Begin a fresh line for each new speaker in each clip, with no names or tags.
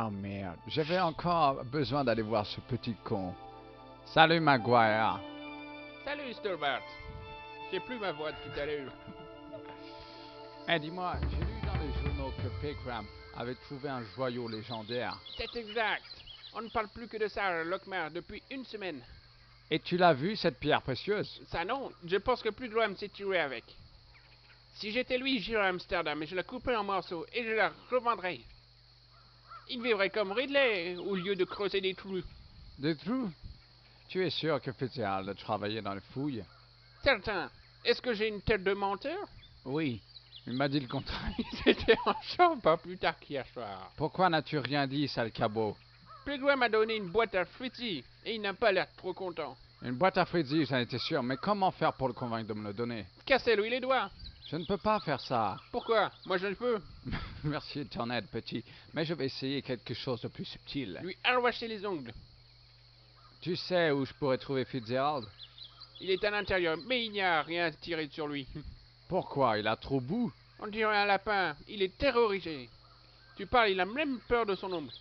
Oh merde, j'avais encore besoin d'aller voir ce petit con. Salut Maguire.
Salut Stolbart. J'ai plus ma voix de tout à l'heure.
Eh dis-moi, j'ai lu dans les journaux que Pegram avait trouvé un joyau légendaire.
C'est exact. On ne parle plus que de ça, Lockmar, depuis une semaine.
Et tu l'as vu, cette pierre précieuse?
Ça non, je pense que plus de l'homme s'est tiré avec. Si j'étais lui, j'irais à Amsterdam et je la couperais en morceaux et je la revendrais. Il vivrait comme Ridley, au lieu de creuser des trous.
Des trous? Tu es sûr que Fitzgerald a travaillé dans les fouilles?
Certain. Est-ce que j'ai une tête de menteur?
Oui, il m'a dit le contraire.
C'était en chambre pas plus tard qu'hier soir.
Pourquoi n'as-tu rien dit, sale cabot?
Pedro m'a donné une boîte à Fritzy et il n'a pas l'air trop content.
Une boîte à Fritzy, j'en étais sûr, mais comment faire pour le convaincre de me le donner?
Cassez-lui les doigts.
Je ne peux pas faire ça.
Pourquoi? Moi je ne peux.
Merci de ton aide, petit, mais je vais essayer quelque chose de plus subtil.
Lui arracher les ongles.
Tu sais où je pourrais trouver Fitzgerald?
Il est à l'intérieur, mais il n'y a rien à tirer sur lui.
Pourquoi? Il a trop bu?
On dirait un lapin. Il est terrorisé. Tu parles, il a même peur de son ombre.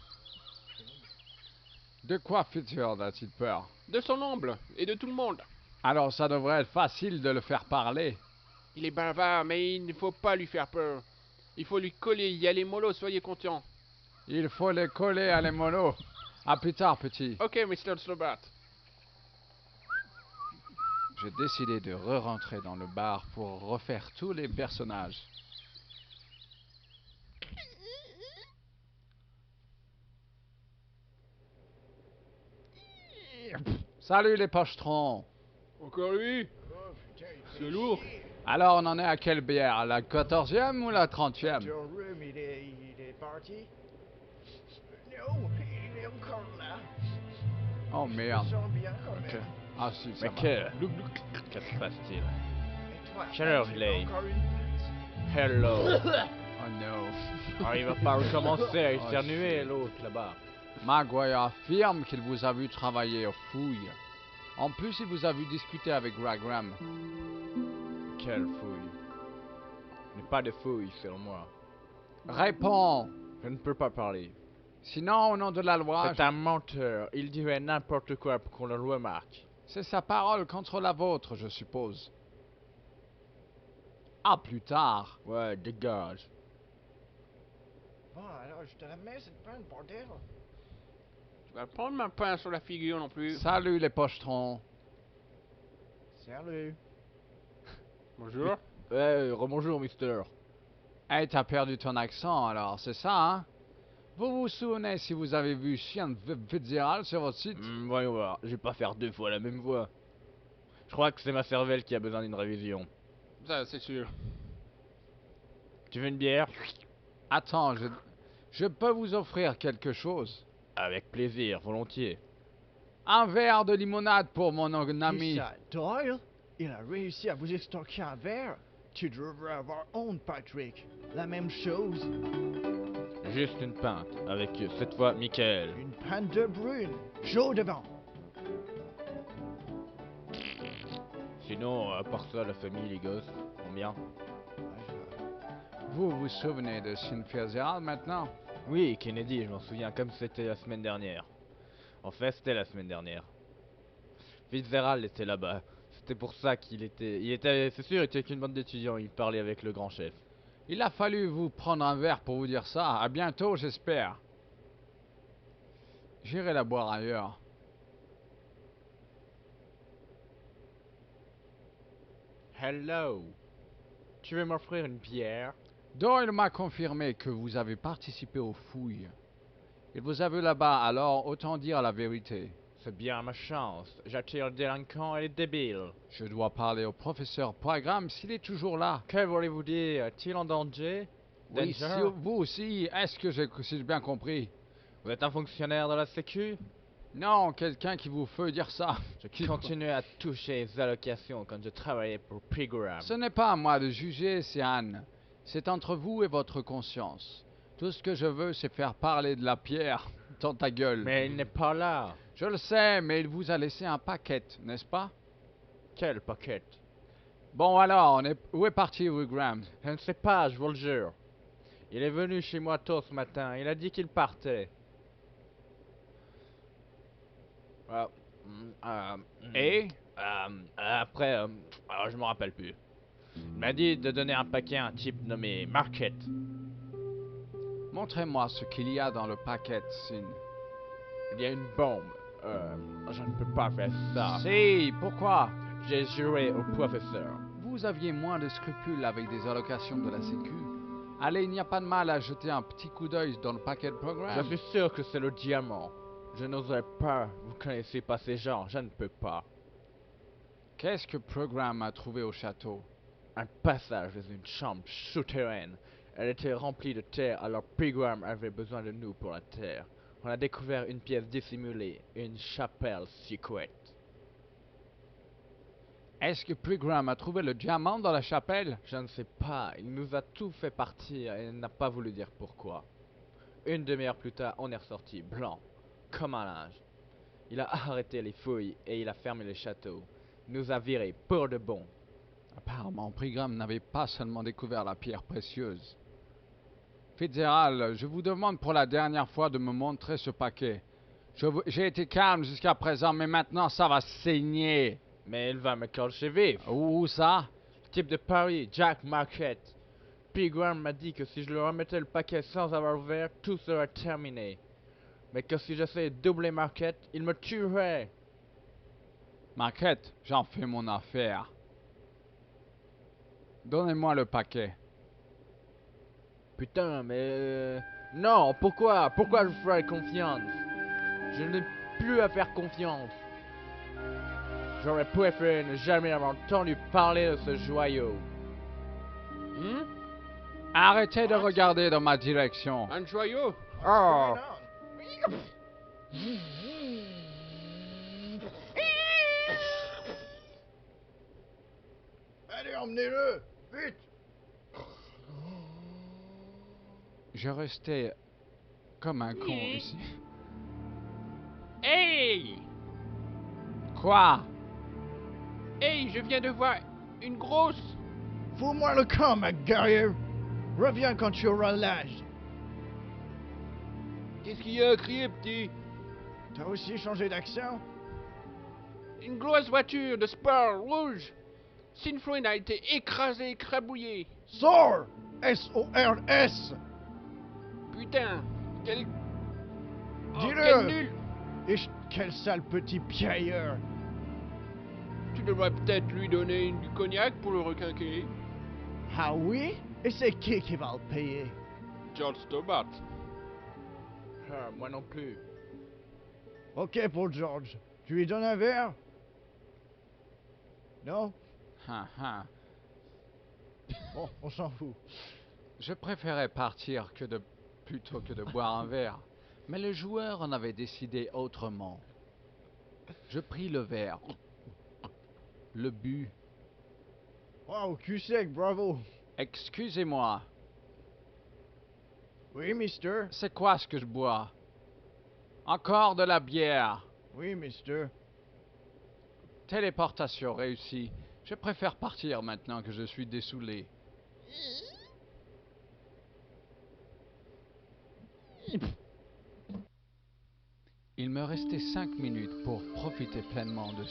De quoi Fitzgerald a-t-il peur?
De son ombre et de tout le monde.
Alors ça devrait être facile de le faire parler.
Il est bavard, mais il ne faut pas lui faire peur. Il faut lui coller, y aller mollo, soyez conscient.
Il faut les coller à les monos. À plus tard, petit.
Ok, Mr. Stobart.
J'ai décidé de re-rentrer dans le bar pour refaire tous les personnages. Salut les pochetrons.
Encore lui? C'est lourd.
Alors on en est à quelle bière? La 14e ou la 30e?
Your room, il est parti? Non, il est encore là.
Oh
Je me
merde.
sens bien quand
Ok.
même.
Ah si, ça
Mais
va.
qu'est-ce qui se passe-t-il?
Et toi,
Quelle heure
as-tu
il est?
encore une pinte?
Hello.
Oh non.
Ah, il va pas recommencer à éternuer l'autre là-bas.
Maguire affirme qu'il vous a vu travailler aux fouilles. En plus, il vous a vu discuter avec Ragram.
Quelle fouille. Il n'y a pas de fouille sur moi.
Réponds!
Je ne peux pas parler.
Sinon, au nom de la loi,
C'est un menteur. Il dirait n'importe quoi pour qu'on le remarque.
c'est sa parole contre la vôtre, je suppose. À plus tard.
Ouais, dégage.
Bon, alors je te la mets cette pinte, bordel.
Tu vas prendre ma pain sur la figure non plus.
Salut les pochetrons.
Salut.
Bonjour.
Ouais, rebonjour, mister.
Hey, t'as perdu ton accent alors, c'est ça, hein? Vous vous souvenez si vous avez vu Chien Fitzgerald sur votre site?
Voyons voir. Je vais pas faire deux fois la même voix. Je crois que c'est ma cervelle qui a besoin d'une révision.
Ça, c'est sûr.
Tu veux une bière?
Attends, je peux vous offrir quelque chose.
Avec plaisir, volontiers.
Un verre de limonade pour mon
Qui
ami.
ça, Doyle? Il a réussi à vous extorquer un verre? Tu devrais avoir honte, Patrick. La même chose.
Juste une pinte, avec cette fois Michael.
Une pinte de brune. Chaud devant.
Sinon, à part ça, la famille, les gosses, vont bien.
Vous vous souvenez de Chien Fitzgerald maintenant?
Oui, Kennedy, je m'en souviens comme c'était la semaine dernière. En fait, c'était la semaine dernière. Fitzgerald était là-bas. C'était pour ça qu'il était... c'est sûr, il était avec une bande d'étudiants, il parlait avec le grand chef.
Il a fallu vous prendre un verre pour vous dire ça. À bientôt, j'espère. J'irai la boire ailleurs.
Hello. Tu veux m'offrir une bière?
Doyle m'a confirmé que vous avez participé aux fouilles. Il vous a vu là-bas, alors autant dire la vérité.
C'est bien ma chance. J'attire les délinquants et les débiles.
Je dois parler au professeur Poigram s'il est toujours là.
Que voulez-vous dire? Est-il en danger?
Oui, si
Danger?
vous aussi, est-ce que j'ai bien compris?
Vous êtes un fonctionnaire de la Sécu?
Non, quelqu'un qui vous fait dire ça.
Je continuais à toucher les allocations quand je travaillais pour Pegram.
Ce n'est pas à moi de juger, c'est Anne. C'est entre vous et votre conscience. Tout ce que je veux, c'est faire parler de la pierre dans ta gueule.
Mais il n'est pas là.
Je le sais, mais il vous a laissé un paquet, n'est-ce pas?
Quel paquet?
Bon alors, où est parti Wigram?
Je ne sais pas, je vous le jure. Il est venu chez moi tôt ce matin, il a dit qu'il partait. Euh,
Et
après, alors je me rappelle plus. Il m'a dit de donner un paquet à un type nommé Market.
montrez-moi ce qu'il y a dans le paquet, Sin.
Il y a une bombe. Je ne peux pas faire ça.
Si, pourquoi?
J'ai juré au professeur.
Vous aviez moins de scrupules avec des allocations de la Sécu. Allez, il n'y a pas de mal à jeter un petit coup d'œil dans le paquet de
Je
programme.
suis sûr que c'est le diamant. Je n'oserais pas. Vous connaissez pas ces gens. Je ne peux pas.
Qu'est-ce que Program a trouvé au château?
Un passage dans une chambre souterraine. Elle était remplie de terre, alors Pilgrim avait besoin de nous pour la terre. On a découvert une pièce dissimulée, une chapelle secrète.
Est-ce que Program a trouvé le diamant dans la chapelle?
Je ne sais pas, il nous a tout fait partir et il n'a pas voulu dire pourquoi. Une demi-heure plus tard, on est ressorti, blanc, comme un linge. Il a arrêté les fouilles et il a fermé le château. Il nous a virés pour de bon.
Apparemment, Program n'avait pas seulement découvert la pierre précieuse. Fitzgerald, je vous demande pour la dernière fois de me montrer ce paquet. J'ai été calme jusqu'à présent, mais maintenant ça va saigner.
Mais il va me coller vif.
Où ça?
Le type de Paris, Jack Market. Pilgrim m'a dit que si je lui remettais le paquet sans avoir ouvert, tout serait terminé. Mais que si j'essayais de doubler Market, il me tuerait.
Marquette, j'en fais mon affaire. Donnez-moi le paquet.
Putain, mais... Non, pourquoi? Pourquoi je ferais confiance? Je n'ai plus à faire confiance. J'aurais préféré ne jamais avoir entendu parler de ce joyau.
Arrêtez de regarder dans ma direction.
Un joyau?
Oh!
Allez, emmenez-le! Vite!
Je restais comme un con ici.
Hey!
Quoi?
Hey, je viens de voir une grosse...
Fous-moi le camp, ma guerrier! Reviens quand tu auras l'âge.
Qu'est-ce qu'il y a à crier, petit?
T'as aussi changé d'accent?
Une grosse voiture de sport rouge. Sinfluin a été écrasé, écrabouillé.
Sors! S-O-R-S!
Putain, quel... Oh,
Dis-le!
quel nul!
Et quel sale petit piailleur!
Tu devrais peut-être lui donner du cognac pour le requinquer.
Ah oui? Et c'est qui va le payer?
George Stobart.
Ah, moi non plus.
Ok pour George. Tu lui donnes un verre? Non? Bon, on s'en fout.
Je préférais partir plutôt que de boire un verre. Mais le joueur en avait décidé autrement. Je pris le verre. Le but.
Wow, cul sec, bravo!
Excusez-moi,
Oui, mister.
c'est quoi ce que je bois? Encore de la bière.
Oui, mister.
Téléportation réussie. Je préfère partir maintenant que je suis dessoulé. Il me restait 5 minutes pour profiter pleinement de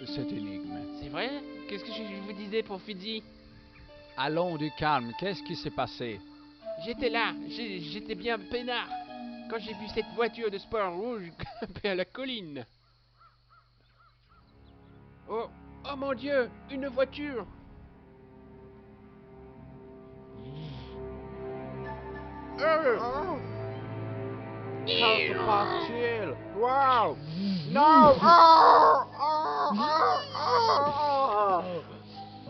cette énigme.
C'est vrai? Qu'est-ce que je vous disais pour Fidji?
Allons du calme, qu'est-ce qui s'est passé?
J'étais là, j'étais bien peinard quand j'ai vu cette voiture de sport rouge grimper à la colline. Oh, oh mon Dieu, une voiture!
How se passe-t-il? Wow! Non! Oh!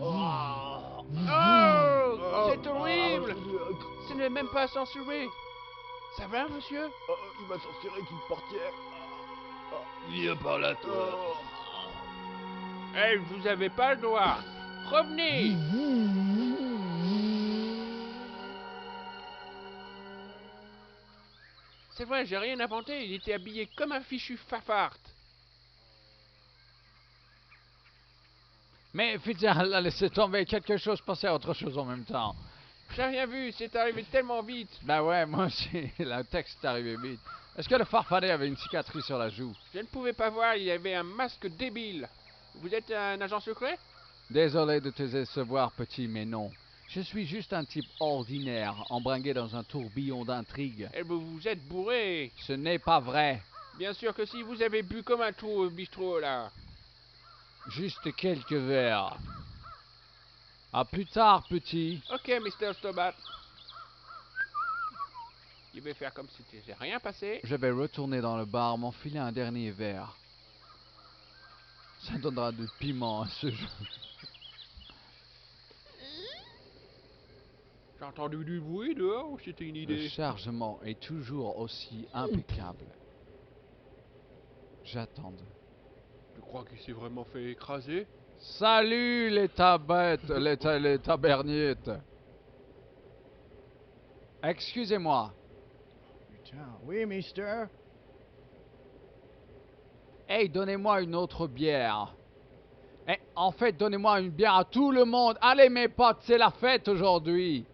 Oh! Oh!
Oh, c'est horrible! Ce n'est même pas censuré. Ça va, monsieur?
Il m'a censuré d'une portière.
Viens par là, toi.
Eh, vous avez pas le droit. Revenez! C'est vrai, j'ai rien inventé. Il était habillé comme un fichu fafard.
Mais Fitzgerald a laissé tomber quelque chose, pensait à autre chose en même temps.
J'ai rien vu, c'est arrivé tellement vite.
Bah ouais, moi aussi, le texte est arrivé vite. Est-ce que le farfadet avait une cicatrice sur la joue?
Je ne pouvais pas voir, il y avait un masque débile. Vous êtes un agent secret?
Désolé de te décevoir, petit, mais non. Je suis juste un type ordinaire, embringué dans un tourbillon d'intrigues.
Eh ben, vous êtes bourré.
Ce n'est pas vrai.
Bien sûr que si, vous avez bu comme un trou au bistrot, là.
Juste quelques verres. À plus tard, petit.
Ok, Mr. Stobat. Il va faire comme si c'était rien passé.
Je vais retourner dans le bar, m'enfiler un dernier verre. Ça donnera du piment à ce jeu.
J'ai entendu du bruit dehors ou c'était une
Le
idée?
chargement est toujours aussi impeccable. J'attends.
Tu crois qu'il s'est vraiment fait écraser?
Salut les tabettes, les tabernites. Excusez-moi.
Putain, oui, mister.
Hey, donnez-moi une autre bière. Eh, en fait, donnez-moi une bière à tout le monde. Allez mes potes, c'est la fête aujourd'hui.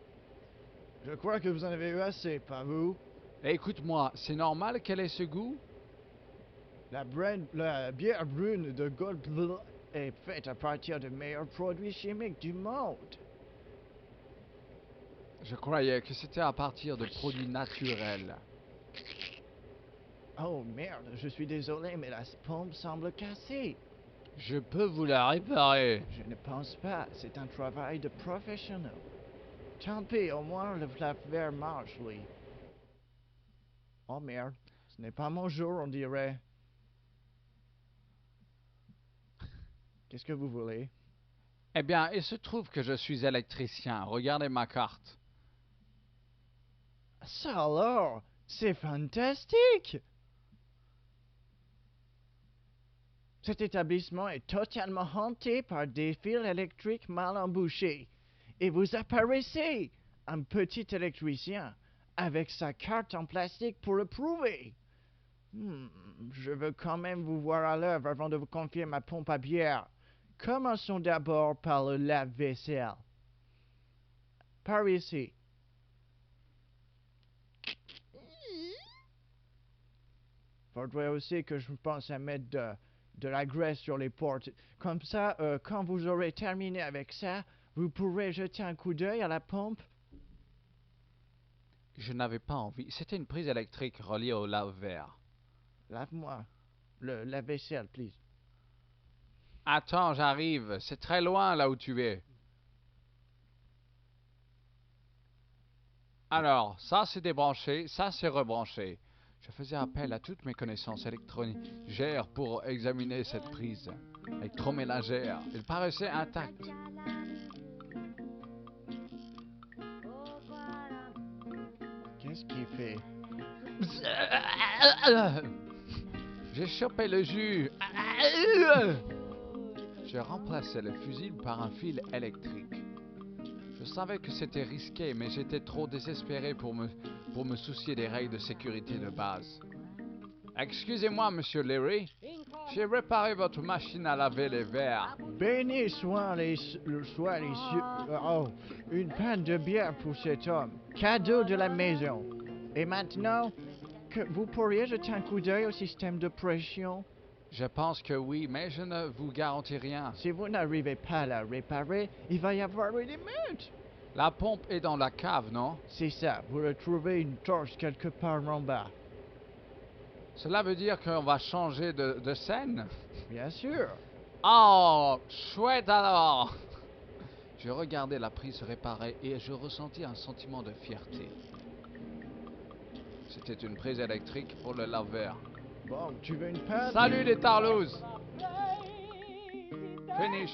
Je crois que vous en avez eu assez, pas vous?
Eh, écoute-moi, c'est normal qu'elle ait ce goût?
La bière brune de Goldblum est faite à partir des meilleurs produits chimiques du monde.
Je croyais que c'était à partir de produits naturels.
Oh merde, je suis désolé, mais la pompe semble cassée.
Je peux vous la réparer.
Je ne pense pas, c'est un travail de professionnel. Tant pis, au moins le verre marche, lui. Oh merde, ce n'est pas mon jour, on dirait. Qu'est-ce que vous voulez?
Eh bien, il se trouve que je suis électricien. Regardez ma carte.
Ça alors, c'est fantastique! Cet établissement est totalement hanté par des fils électriques mal embouchés. Et vous apparaissez, un petit électricien, avec sa carte en plastique pour le prouver. Je veux quand même vous voir à l'œuvre avant de vous confier ma pompe à bière. Commençons d'abord par le lave-vaisselle. Par ici. Faudrait aussi que je pense à mettre de la graisse sur les portes. Comme ça, quand vous aurez terminé avec ça, vous pourrez jeter un coup d'œil à la pompe.
Je n'avais pas envie. C'était une prise électrique reliée au lave-verre.
Lave-moi. La vaisselle, please.
Attends, j'arrive. C'est très loin là où tu es. Alors, ça c'est débranché, ça c'est rebranché. Je faisais appel à toutes mes connaissances électroniques pour examiner cette prise électroménagère. Il paraissait intact.
Qu'est-ce qu'il fait?
J'ai chopé le jus. Je remplaçais le fusible par un fil électrique. Je savais que c'était risqué, mais j'étais trop désespéré pour me soucier des règles de sécurité de base. Excusez-moi, monsieur Leary. J'ai réparé votre machine à laver les verres.
Béni soit les cieux. Oh, une panne de bière pour cet homme. Cadeau de la maison. Et maintenant, que vous pourriez jeter un coup d'œil au système de pression?
Je pense que oui, mais je ne vous garantis rien.
Si vous n'arrivez pas à la réparer, il va y avoir une émeute.
La pompe est dans la cave, non?
C'est ça, vous retrouvez une torche quelque part en bas.
Cela veut dire qu'on va changer de scène?
Bien sûr.
Oh, chouette alors! Je regardais la prise se réparer et je ressentis un sentiment de fierté. C'était une prise électrique pour le lave-verre.
Bon, tu veux une panne?
Salut les tarlouses! Finish!